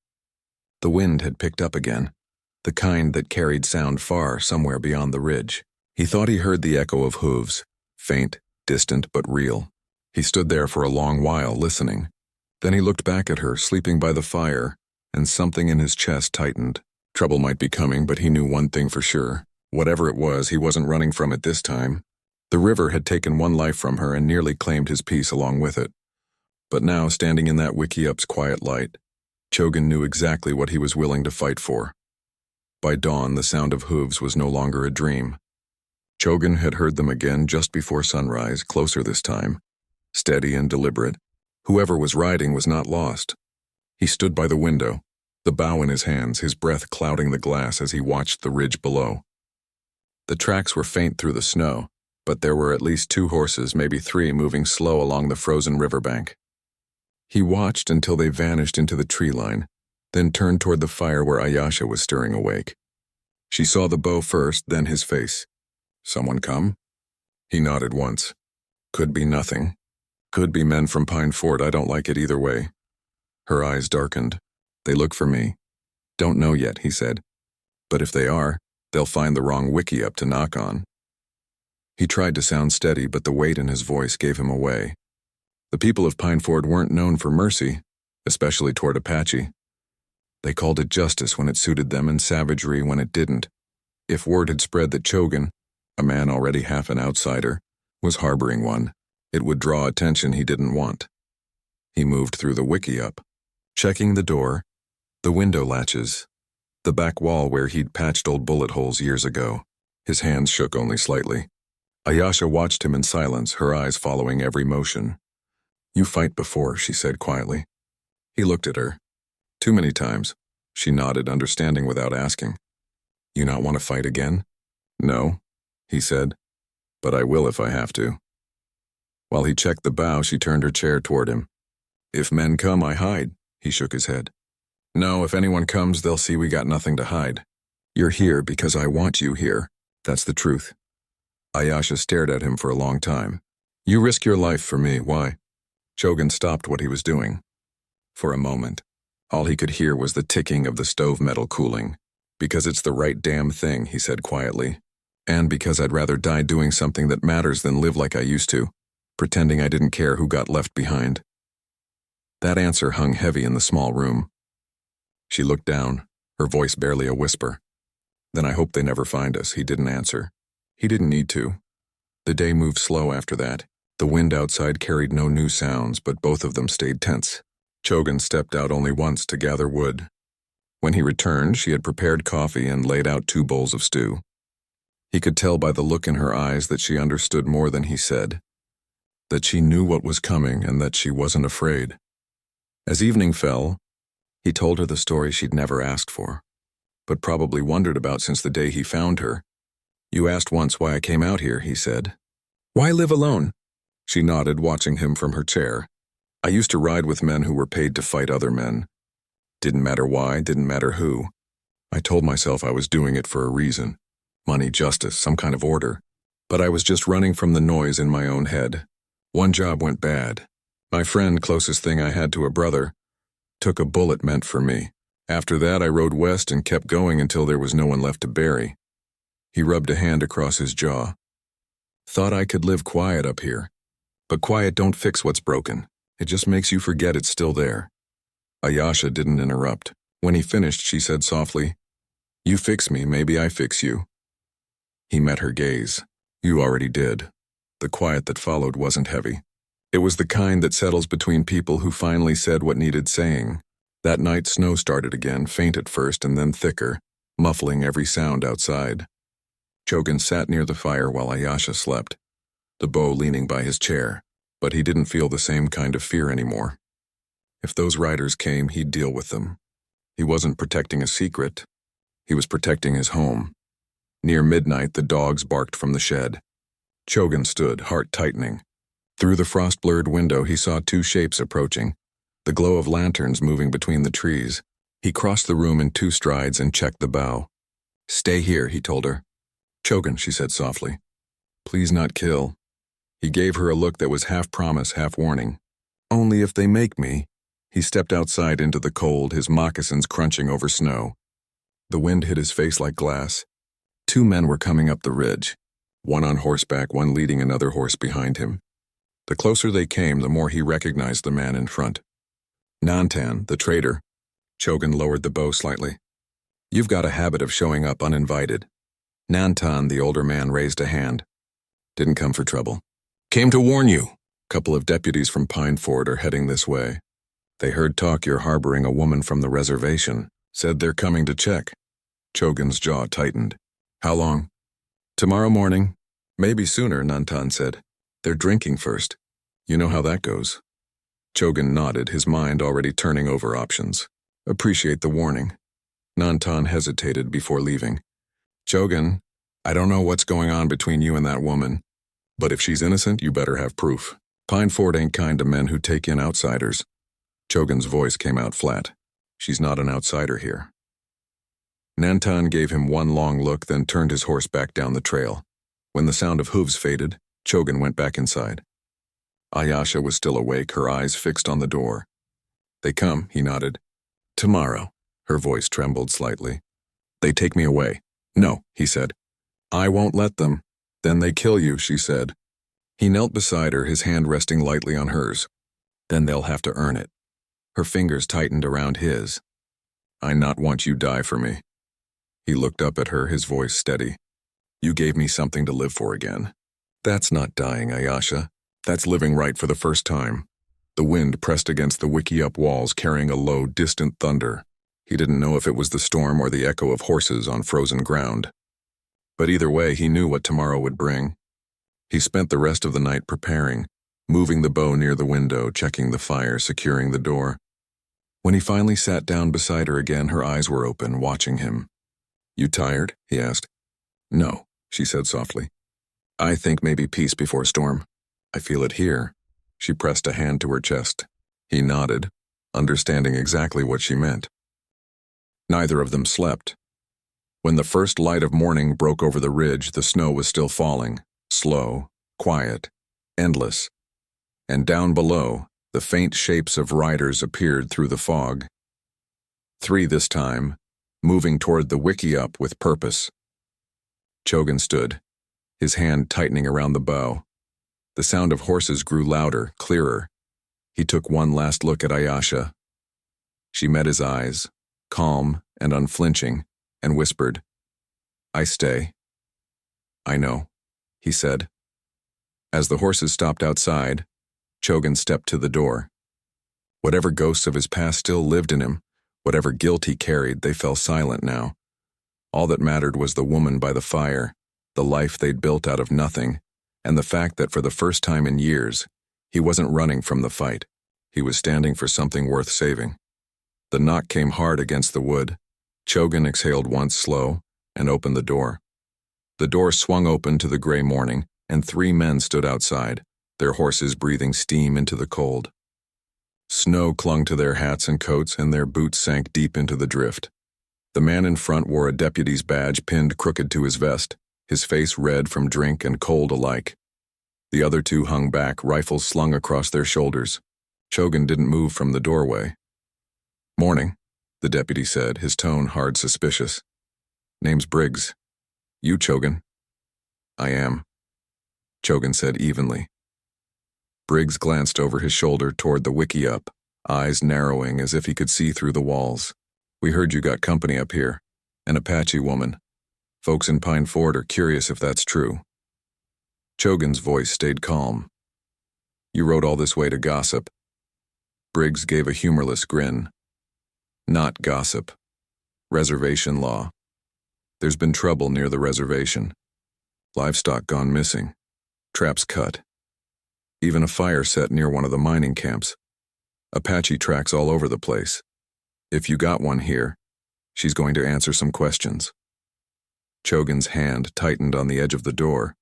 The wind had picked up again, the kind that carried sound far somewhere beyond the ridge. He thought he heard the echo of hooves, faint, distant, but real. He stood there for a long while, listening. Then he looked back at her, sleeping by the fire, and something in his chest tightened. Trouble might be coming, but he knew one thing for sure. Whatever it was, he wasn't running from it this time. The river had taken one life from her and nearly claimed his peace along with it. But now, standing in that Wiki-Up's quiet light, Chogan knew exactly what he was willing to fight for. By dawn, the sound of hooves was no longer a dream. Chogan had heard them again just before sunrise, closer this time, steady and deliberate. Whoever was riding was not lost. He stood by the window, the bow in his hands, his breath clouding the glass as he watched the ridge below. The tracks were faint through the snow, but there were at least 2 horses, maybe 3, moving slow along the frozen riverbank. He watched until they vanished into the tree line, then turned toward the fire where Ayasha was stirring awake. She saw the bow first, then his face. Someone come? He nodded once. Could be nothing. Could be men from Pine Fort, I don't like it either way. Her eyes darkened. They look for me. Don't know yet, he said. But if they are, they'll find the wrong Wiki-Up to knock on. He tried to sound steady, but the weight in his voice gave him away. The people of Pine Fort weren't known for mercy, especially toward Apache. They called it justice when it suited them and savagery when it didn't. If word had spread that Chogan, a man already half an outsider, was harboring one, it would draw attention he didn't want. He moved through the Wiki-Up, checking the door, the window latches, the back wall where he'd patched old bullet holes years ago. His hands shook only slightly. Ayasha watched him in silence, her eyes following every motion. You fight before, she said quietly. He looked at her. Too many times. She nodded, understanding without asking. You not want to fight again? No, he said, but I will if I have to. While he checked the bow, she turned her chair toward him. If men come, I hide, he shook his head. No, if anyone comes, they'll see we got nothing to hide. You're here because I want you here. That's the truth. Ayasha stared at him for a long time. You risk your life for me, why? Chogan stopped what he was doing. For a moment, all he could hear was the ticking of the stove metal cooling. Because it's the right damn thing, he said quietly. And because I'd rather die doing something that matters than live like I used to, pretending I didn't care who got left behind. That answer hung heavy in the small room. She looked down, her voice barely a whisper. Then I hope they never find us, he didn't answer. He didn't need to. The day moved slow after that. The wind outside carried no new sounds, but both of them stayed tense. Chogan stepped out only once to gather wood. When he returned, she had prepared coffee and laid out 2 bowls of stew. He could tell by the look in her eyes that she understood more than he said, that she knew what was coming and that she wasn't afraid. As evening fell, he told her the story she'd never asked for, but probably wondered about since the day he found her. You asked once why I came out here, he said. Why live alone? She nodded, watching him from her chair. I used to ride with men who were paid to fight other men. Didn't matter why, didn't matter who. I told myself I was doing it for a reason. Money, justice, some kind of order. But I was just running from the noise in my own head. One job went bad. My friend, closest thing I had to a brother, took a bullet meant for me. After that, I rode west and kept going until there was no one left to bury. He rubbed a hand across his jaw. Thought I could live quiet up here. But quiet don't fix what's broken. It just makes you forget it's still there. Ayasha didn't interrupt. When he finished, she said softly, You fix me, maybe I fix you. He met her gaze. You already did. The quiet that followed wasn't heavy. It was the kind that settles between people who finally said what needed saying. That night, snow started again, faint at first and then thicker, muffling every sound outside. Chogan sat near the fire while Ayasha slept, the bow leaning by his chair, but he didn't feel the same kind of fear anymore. If those riders came, he'd deal with them. He wasn't protecting a secret. He was protecting his home. Near midnight, the dogs barked from the shed. Chogan stood, heart tightening. Through the frost-blurred window, he saw 2 shapes approaching, the glow of lanterns moving between the trees. He crossed the room in 2 strides and checked the bow. Stay here, he told her. Chogan, she said softly. Please not kill. He gave her a look that was half promise, half warning. Only if they make me. He stepped outside into the cold, his moccasins crunching over snow. The wind hit his face like glass. 2 men were coming up the ridge, one on horseback, one leading another horse behind him. The closer they came, the more he recognized the man in front. Nantan, the trader. Chogan lowered the bow slightly. You've got a habit of showing up uninvited. Nantan, the older man, raised a hand. Didn't come for trouble. Came to warn you. Couple of deputies from Pine Fort are heading this way. They heard talk you're harboring a woman from the reservation. Said they're coming to check. Chogan's jaw tightened. How long? Tomorrow morning. Maybe sooner, Nantan said. They're drinking first. You know how that goes. Chogan nodded, his mind already turning over options. Appreciate the warning. Nantan hesitated before leaving. Chogan, I don't know what's going on between you and that woman, but if she's innocent, you better have proof. Pine Fort ain't kind to men who take in outsiders. Chogan's voice came out flat. She's not an outsider here. Nantan gave him one long look, then turned his horse back down the trail. When the sound of hooves faded, Chogan went back inside. Ayasha was still awake, her eyes fixed on the door. They come, he nodded. Tomorrow. Her voice trembled slightly. They take me away. No, he said. I won't let them. Then they kill you, she said. He knelt beside her, his hand resting lightly on hers. Then they'll have to earn it. Her fingers tightened around his. I not want you die for me. He looked up at her, his voice steady. You gave me something to live for again. That's not dying, Ayasha. That's living right for the first time. The wind pressed against the wicky-up walls, carrying a low, distant thunder. He didn't know if it was the storm or the echo of horses on frozen ground. But either way, he knew what tomorrow would bring. He spent the rest of the night preparing, moving the bow near the window, checking the fire, securing the door. When he finally sat down beside her again, her eyes were open, watching him. You tired? He asked. No, she said softly. I think maybe peace before storm. I feel it here. She pressed a hand to her chest. He nodded, understanding exactly what she meant. Neither of them slept. When the first light of morning broke over the ridge, the snow was still falling, slow, quiet, endless. And down below, the faint shapes of riders appeared through the fog. 3 this time, moving toward the wickiup with purpose. Chogan stood, his hand tightening around the bow. The sound of horses grew louder, clearer. He took one last look at Ayesha. She met his eyes, calm and unflinching, and whispered, I stay. I know, he said. As the horses stopped outside, Chogan stepped to the door. Whatever ghosts of his past still lived in him, whatever guilt he carried, they fell silent now. All that mattered was the woman by the fire, the life they'd built out of nothing, and the fact that for the first time in years, he wasn't running from the fight. He was standing for something worth saving. The knock came hard against the wood. Chogan exhaled once slow and opened the door. The door swung open to the gray morning, and 3 men stood outside, their horses breathing steam into the cold. Snow clung to their hats and coats, and their boots sank deep into the drift. The man in front wore a deputy's badge pinned crooked to his vest, his face red from drink and cold alike. The other 2 hung back, rifles slung across their shoulders. Chogan didn't move from the doorway. Morning, the deputy said, his tone hard suspicious. Name's Briggs. You, Chogan? I am, Chogan said evenly. Briggs glanced over his shoulder toward the wickiup, eyes narrowing as if he could see through the walls. We heard you got company up here, an Apache woman. Folks in Pine Fort are curious if that's true. Chogan's voice stayed calm. You rode all this way to gossip. Briggs gave a humorless grin. Not gossip. Reservation law. There's been trouble near the reservation. Livestock gone missing. Traps cut. Even a fire set near one of the mining camps. Apache tracks all over the place. If you got one here, she's going to answer some questions. Chogan's hand tightened on the edge of the door,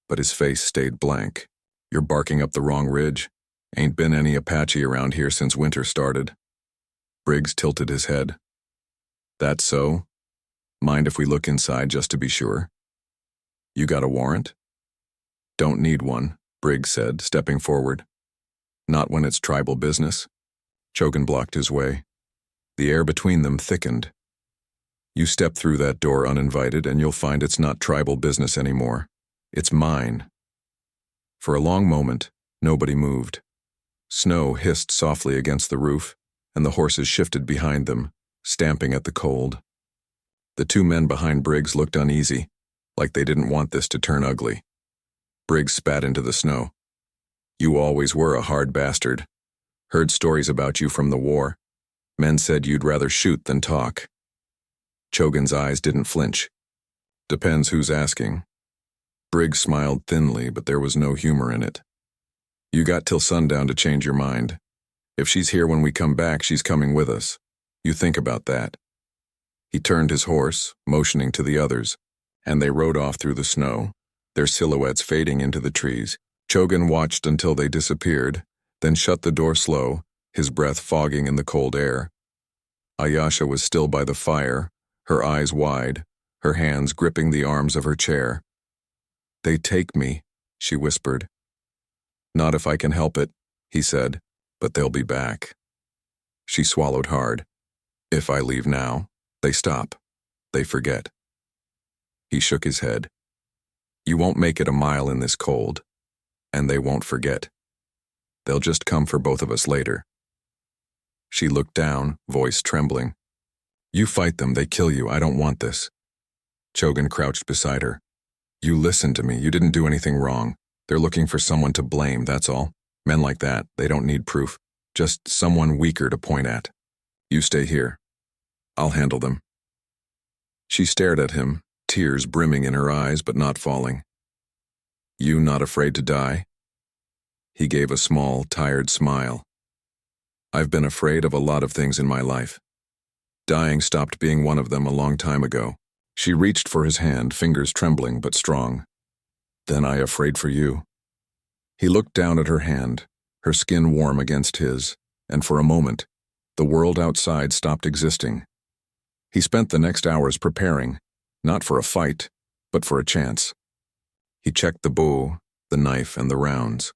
but his face stayed blank. You're barking up the wrong ridge. Ain't been any Apache around here since winter started. Briggs tilted his head. That so? Mind if we look inside just to be sure? You got a warrant? Don't need one, Briggs said, stepping forward. Not when it's tribal business. Chogan blocked his way. The air between them thickened. You step through that door uninvited and you'll find it's not tribal business anymore. It's mine. For a long moment, nobody moved. Snow hissed softly against the roof, and the horses shifted behind them, stamping at the cold. The 2 men behind Briggs looked uneasy, like they didn't want this to turn ugly. Briggs spat into the snow. You always were a hard bastard. Heard stories about you from the war. Men said you'd rather shoot than talk. Chogan's eyes didn't flinch. Depends who's asking. Briggs smiled thinly, but there was no humor in it. You got till sundown to change your mind. If she's here when we come back, she's coming with us. You think about that. He turned his horse, motioning to the others, and they rode off through the snow, their silhouettes fading into the trees. Chogan watched until they disappeared, then shut the door slow, his breath fogging in the cold air. Ayesha was still by the fire, her eyes wide, her hands gripping the arms of her chair. They take me, she whispered. Not if I can help it, he said, but they'll be back. She swallowed hard. If I leave now, they stop. They forget. He shook his head. You won't make it a mile in this cold, and they won't forget. They'll just come for both of us later. She looked down, voice trembling. You fight them, they kill you, I don't want this. Chogan crouched beside her. You listen to me, you didn't do anything wrong. They're looking for someone to blame, that's all. Men like that, they don't need proof. Just someone weaker to point at. You stay here. I'll handle them. She stared at him, tears brimming in her eyes but not falling. You not afraid to die? He gave a small, tired smile. I've been afraid of a lot of things in my life. Dying stopped being one of them a long time ago. She reached for his hand, fingers trembling but strong. "Then I afraid for you." He looked down at her hand, her skin warm against his, and for a moment, the world outside stopped existing. He spent the next hours preparing, not for a fight, but for a chance. He checked the bow, the knife, and the rounds.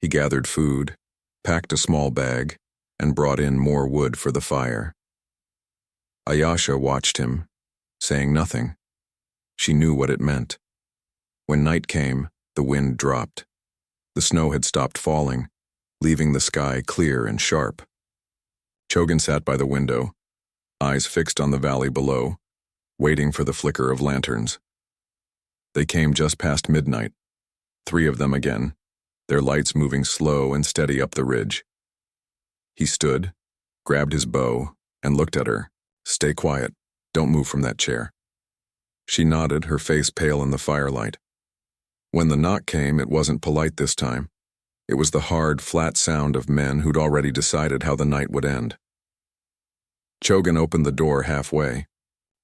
He gathered food, packed a small bag, and brought in more wood for the fire. Ayasha watched him, saying nothing. She knew what it meant. When night came, the wind dropped. The snow had stopped falling, leaving the sky clear and sharp. Chogan sat by the window, eyes fixed on the valley below, waiting for the flicker of lanterns. They came just past midnight, 3 of them again, their lights moving slow and steady up the ridge. He stood, grabbed his bow, and looked at her. "Stay quiet. Don't move from that chair." She nodded, her face pale in the firelight. When the knock came, it wasn't polite this time. It was the hard, flat sound of men who'd already decided how the night would end. Chogan opened the door halfway.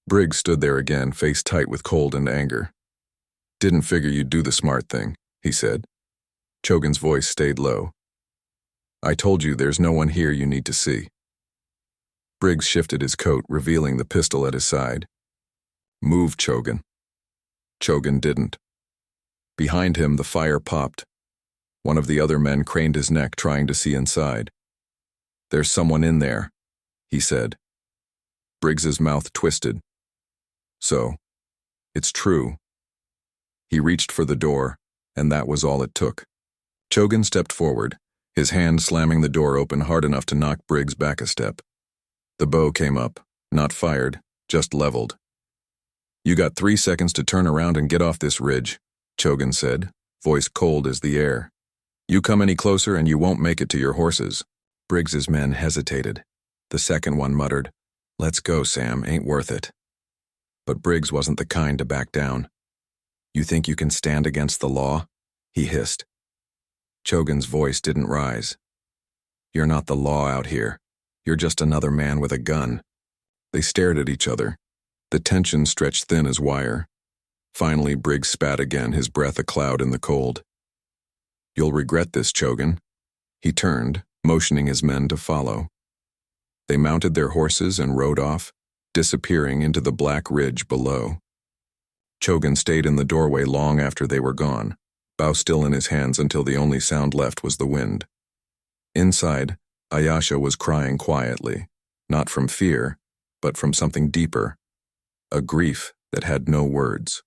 Briggs stood there again, face tight with cold and anger. "Didn't figure you'd do the smart thing," he said. Chogan's voice stayed low. "I told you there's no one here you need to see." Briggs shifted his coat, revealing the pistol at his side. "Move, Chogan." Chogan didn't. Behind him, the fire popped. One of the other men craned his neck, trying to see inside. "There's someone in there," he said. Briggs's mouth twisted. "So, it's true." He reached for the door, and that was all it took. Chogan stepped forward, his hand slamming the door open hard enough to knock Briggs back a step. The bow came up, not fired, just leveled. "You got 3 seconds to turn around and get off this ridge," Chogan said, voice cold as the air. "You come any closer and you won't make it to your horses." Briggs's men hesitated. The second one muttered, "Let's go, Sam, ain't worth it." But Briggs wasn't the kind to back down. "You think you can stand against the law?" he hissed. Chogan's voice didn't rise. "You're not the law out here. You're just another man with a gun." They stared at each other. The tension stretched thin as wire. Finally, Briggs spat again, his breath a cloud in the cold. "You'll regret this, Chogan." He turned, motioning his men to follow. They mounted their horses and rode off, disappearing into the black ridge below. Chogan stayed in the doorway long after they were gone, bow still in his hands until the only sound left was the wind. Inside, Ayasha was crying quietly, not from fear, but from something deeper, a grief that had no words.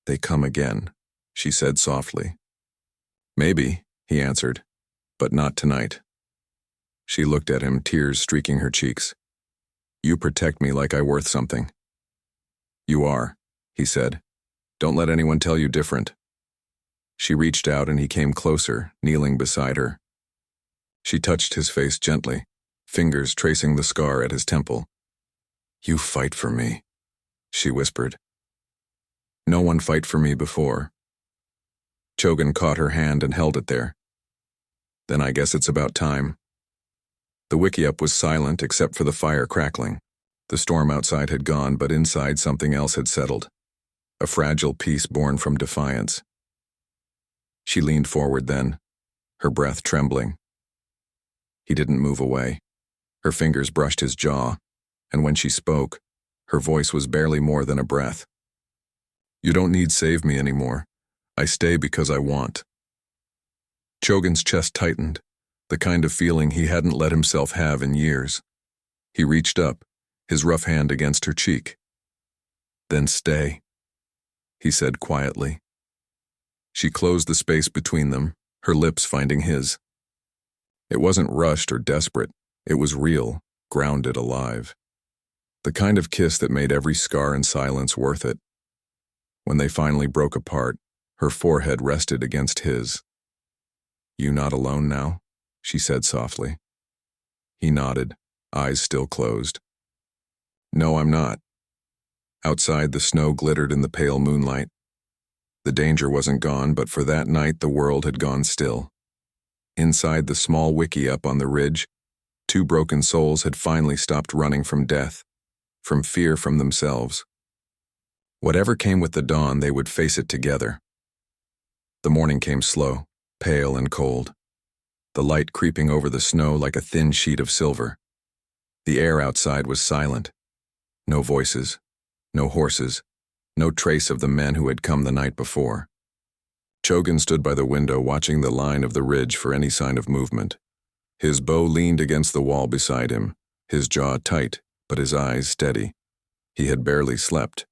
"They come again," she said softly. "Maybe," he answered, "but not tonight." She looked at him, tears streaking her cheeks. "You protect me like I'm worth something." "You are," he said. "Don't let anyone tell you different." She reached out and he came closer, kneeling beside her. She touched his face gently, fingers tracing the scar at his temple. "You fight for me," she whispered. "No one fight for me before." Chogan caught her hand and held it there. "Then I guess it's about time." The wickiup was silent except for the fire crackling. The storm outside had gone, but inside something else had settled. A fragile peace born from defiance. She leaned forward then, her breath trembling. He didn't move away. Her fingers brushed his jaw, and when she spoke, her voice was barely more than a breath. "You don't need save me anymore. I stay because I want." Chogan's chest tightened, the kind of feeling he hadn't let himself have in years. He reached up, his rough hand against her cheek. "Then stay," he said quietly. She closed the space between them, her lips finding his. It wasn't rushed or desperate. It was real, grounded, alive. The kind of kiss that made every scar and silence worth it. When they finally broke apart, her forehead rested against his. "You not alone now?" she said softly. He nodded, eyes still closed. "No, I'm not." Outside, the snow glittered in the pale moonlight. The danger wasn't gone, but for that night the world had gone still. Inside the small wickiup on the ridge, 2 broken souls had finally stopped running from death, from fear from themselves, Whatever came with the dawn, they would face it together. The morning came slow, pale and cold, the light creeping over the snow like a thin sheet of silver. The air outside was silent. No voices, no horses, no trace of the men who had come the night before. Chogan stood by the window watching the line of the ridge for any sign of movement. His bow leaned against the wall beside him, his jaw tight, but his eyes steady. He had barely slept.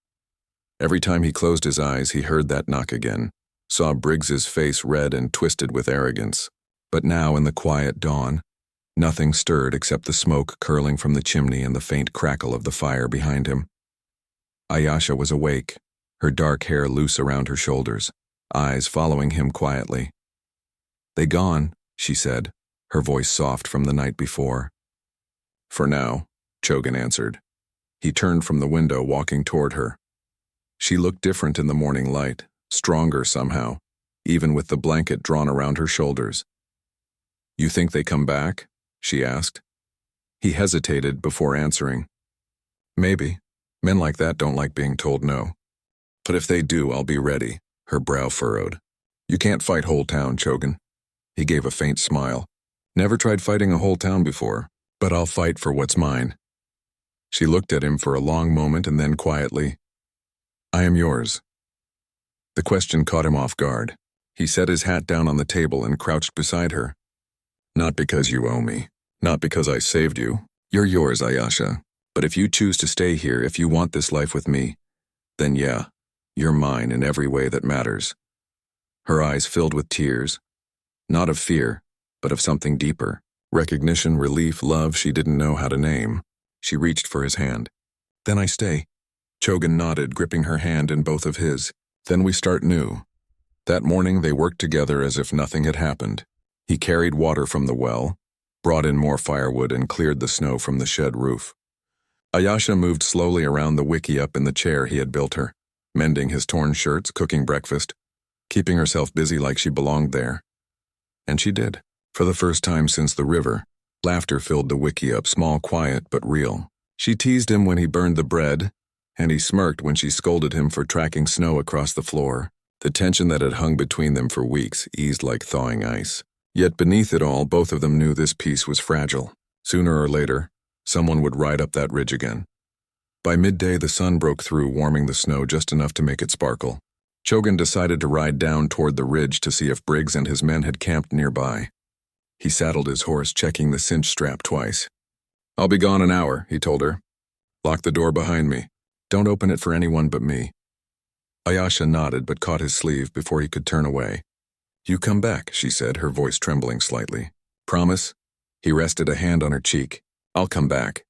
Every time he closed his eyes, he heard that knock again, saw Briggs's face red and twisted with arrogance. But now, in the quiet dawn, nothing stirred except the smoke curling from the chimney and the faint crackle of the fire behind him. Ayesha was awake, her dark hair loose around her shoulders, eyes following him quietly. "They gone," she said, her voice soft from the night before. "For now," Chogan answered. He turned from the window, walking toward her. She looked different in the morning light, stronger somehow, even with the blanket drawn around her shoulders. "You think they come back?" she asked. He hesitated before answering. "Maybe. Men like that don't like being told no. But if they do, I'll be ready." Her brow furrowed. "You can't fight whole town, Chogan." He gave a faint smile. "Never tried fighting a whole town before, but I'll fight for what's mine." She looked at him for a long moment and then quietly, "I am yours." The question caught him off guard. He set his hat down on the table and crouched beside her. "Not because you owe me. Not because I saved you. You're yours, Ayesha. But if you choose to stay here, if you want this life with me, then yeah, you're mine in every way that matters." Her eyes filled with tears. Not of fear, but of something deeper. Recognition, relief, love she didn't know how to name. She reached for his hand. "Then I stay." Chogan nodded, gripping her hand in both of his. "Then we start new." That morning they worked together as if nothing had happened. He carried water from the well, brought in more firewood, and cleared the snow from the shed roof. Ayesha moved slowly around the wickiup in the chair he had built her, mending his torn shirts, cooking breakfast, keeping herself busy like she belonged there. And she did. For the first time since the river, laughter filled the wickiup, small, quiet, but real. She teased him when he burned the bread, and he smirked when she scolded him for tracking snow across the floor. The tension that had hung between them for weeks eased like thawing ice. Yet beneath it all, both of them knew this peace was fragile. Sooner or later, someone would ride up that ridge again. By midday, the sun broke through, warming the snow just enough to make it sparkle. Chogan decided to ride down toward the ridge to see if Briggs and his men had camped nearby. He saddled his horse, checking the cinch strap twice. "I'll be gone an hour," he told her. "Lock the door behind me. Don't open it for anyone but me." Ayesha nodded but caught his sleeve before he could turn away. "You come back," she said, her voice trembling slightly. "Promise?" He rested a hand on her cheek. "I'll come back."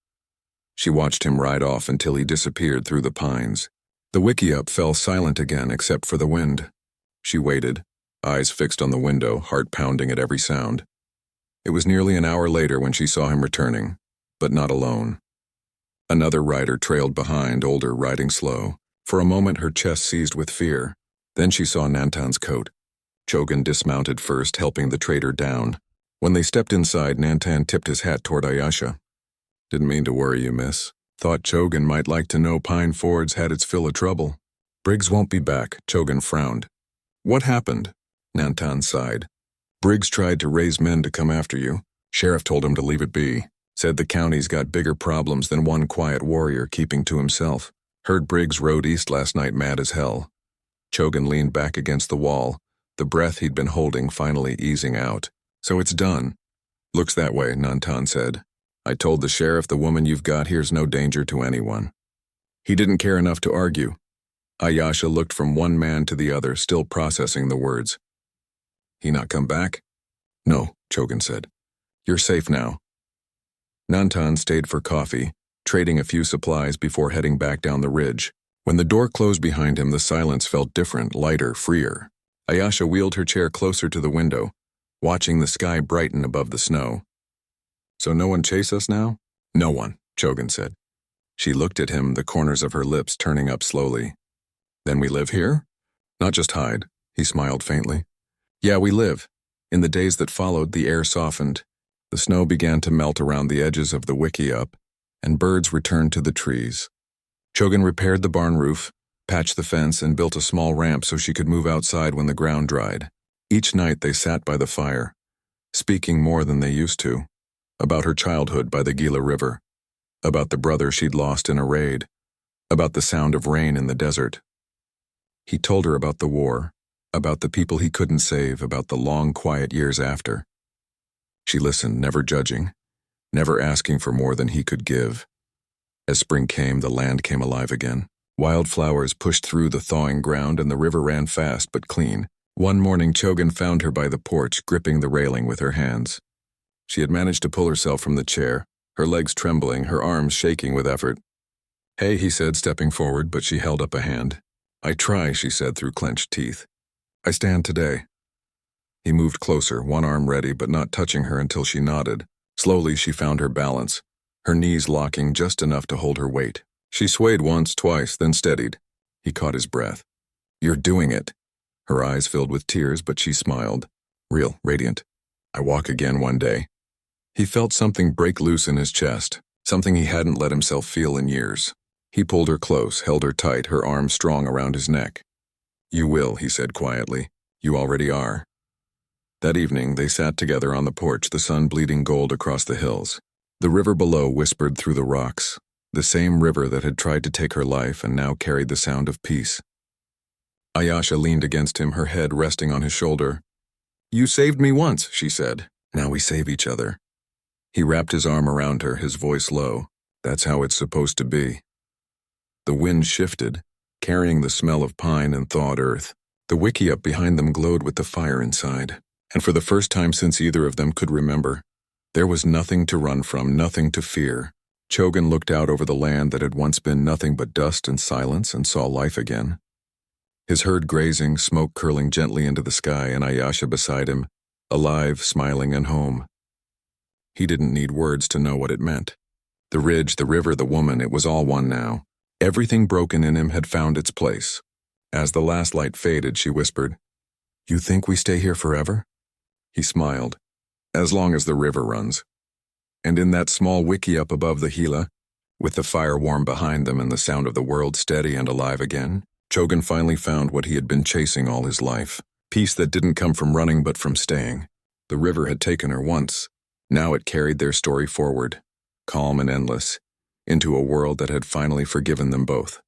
She watched him ride off until he disappeared through the pines. The wickiup fell silent again except for the wind. She waited, eyes fixed on the window, heart pounding at every sound. It was nearly an hour later when she saw him returning, but not alone. Another rider trailed behind, older, riding slow. For a moment her chest seized with fear. Then she saw Nantan's coat. Chogan dismounted first, helping the trader down. When they stepped inside, Nantan tipped his hat toward Ayesha. "Didn't mean to worry you, miss. Thought Chogan might like to know Pine Ford's had its fill of trouble." "Briggs won't be back," Chogan frowned. "What happened?" Nantan sighed. "Briggs tried to raise men to come after you. Sheriff told him to leave it be. Said the county's got bigger problems than one quiet warrior keeping to himself. Heard Briggs rode east last night mad as hell." Chogan leaned back against the wall, the breath he'd been holding finally easing out. "So it's done." "Looks that way," Nantan said. "I told the sheriff the woman you've got here's no danger to anyone." He didn't care enough to argue. Ayesha looked from one man to the other, still processing the words. "He not come back?" "No," Chogan said. "You're safe now." Nantan stayed for coffee, trading a few supplies before heading back down the ridge. When the door closed behind him, the silence felt different, lighter, freer. Ayesha wheeled her chair closer to the window, watching the sky brighten above the snow. "So no one chase us now?" "No one," Chogan said. She looked at him, the corners of her lips turning up slowly. "Then we live here?" "Not just hide," he smiled faintly. "Yeah, we live." In the days that followed, the air softened. The snow began to melt around the edges of the wickiup, and birds returned to the trees. Chogan repaired the barn roof, patched the fence, and built a small ramp so she could move outside when the ground dried. Each night they sat by the fire, speaking more than they used to, about her childhood by the Gila River, about the brother she'd lost in a raid, about the sound of rain in the desert. He told her about the war, about the people he couldn't save, about the long, quiet years after. She listened, never judging, never asking for more than he could give. As spring came, the land came alive again. Wildflowers pushed through the thawing ground, and the river ran fast but clean. One morning, Chogan found her by the porch, gripping the railing with her hands. She had managed to pull herself from the chair, her legs trembling, her arms shaking with effort. "Hey," he said, stepping forward, but she held up a hand. "I try," she said through clenched teeth. "I stand today." He moved closer, one arm ready but not touching her until she nodded. Slowly she found her balance, her knees locking just enough to hold her weight. She swayed once, twice, then steadied. He caught his breath. "You're doing it." Her eyes filled with tears, but she smiled. Real, radiant. "I walk again one day." He felt something break loose in his chest, something he hadn't let himself feel in years. He pulled her close, held her tight, her arms strong around his neck. "You will," he said quietly. "You already are." That evening, they sat together on the porch, the sun bleeding gold across the hills. The river below whispered through the rocks, the same river that had tried to take her life and now carried the sound of peace. Ayasha leaned against him, her head resting on his shoulder. "You saved me once," she said. "Now we save each other." He wrapped his arm around her, his voice low. "That's how it's supposed to be." The wind shifted, carrying the smell of pine and thawed earth. The wickiup up behind them glowed with the fire inside, and for the first time since either of them could remember, there was nothing to run from, nothing to fear. Chogan looked out over the land that had once been nothing but dust and silence and saw life again. His herd grazing, smoke curling gently into the sky, and Ayasha beside him, alive, smiling, and home. He didn't need words to know what it meant. The ridge, the river, the woman, it was all one now. Everything broken in him had found its place. As the last light faded, she whispered, "You think we stay here forever?" He smiled. "As long as the river runs." And in that small wickiup up above the Gila, with the fire warm behind them and the sound of the world steady and alive again, Chogan finally found what he had been chasing all his life. Peace that didn't come from running but from staying. The river had taken her once. Now it carried their story forward, calm and endless, into a world that had finally forgiven them both.